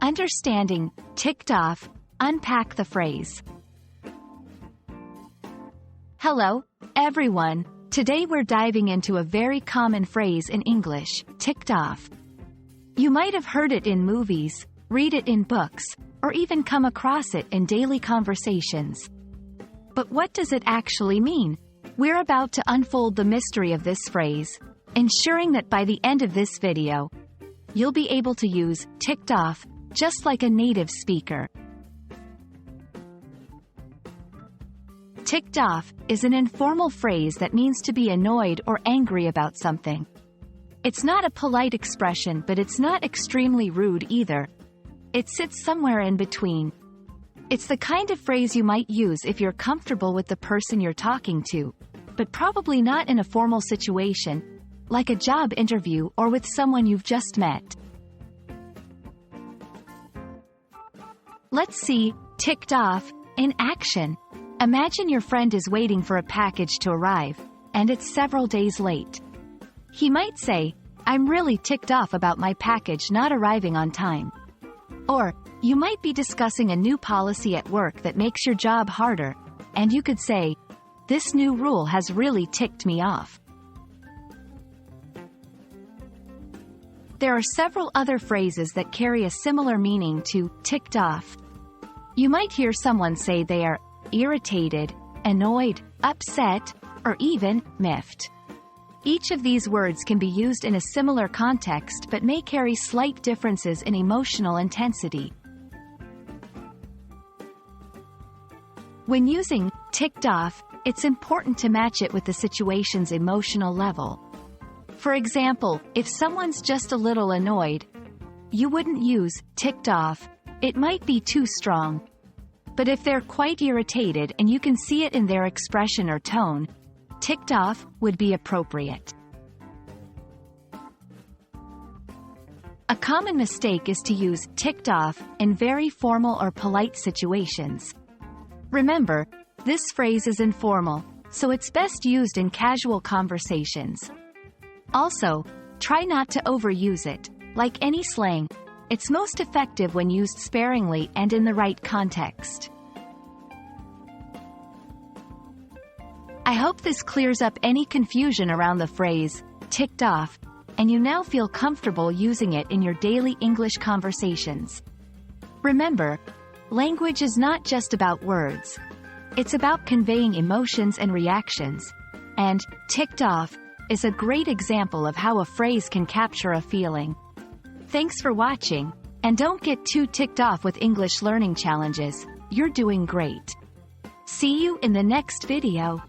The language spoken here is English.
Understanding, ticked off, unpack the phrase. Hello, everyone. Today we're diving into a very common phrase in English, ticked off. You might have heard it in movies, read it in books, or even come across it in daily conversations. But what does it actually mean? We're about to unfold the mystery of this phrase, ensuring that by the end of this video, you'll be able to use ticked off just like a native speaker. Ticked off is an informal phrase that means to be annoyed or angry about something. It's not a polite expression, but it's not extremely rude either. It sits somewhere in between. It's the kind of phrase you might use if you're comfortable with the person you're talking to, but probably not in a formal situation, like a job interview or with someone you've just met. Let's see ticked off in action. Imagine your friend is waiting for a package to arrive, and it's several days late. He might say, "I'm really ticked off about my package not arriving on time." Or, you might be discussing a new policy at work that makes your job harder, and you could say, "This new rule has really ticked me off." There are several other phrases that carry a similar meaning to ticked off. You might hear someone say they are irritated, annoyed, upset, or even miffed. Each of these words can be used in a similar context but may carry slight differences in emotional intensity. When using ticked off, it's important to match it with the situation's emotional level. For example, if someone's just a little annoyed, you wouldn't use ticked off. It might be too strong. But if they're quite irritated and you can see it in their expression or tone, ticked off would be appropriate. A common mistake is to use ticked off in very formal or polite situations. Remember, this phrase is informal, so it's best used in casual conversations. Also, try not to overuse it. Like any slang, it's most effective when used sparingly and in the right context. I hope this clears up any confusion around the phrase, ticked off, and you now feel comfortable using it in your daily English conversations. Remember, language is not just about words. It's about conveying emotions and reactions, and ticked off is a great example of how a phrase can capture a feeling. Thanks for watching, and don't get too ticked off with English learning challenges. You're doing great. See you in the next video.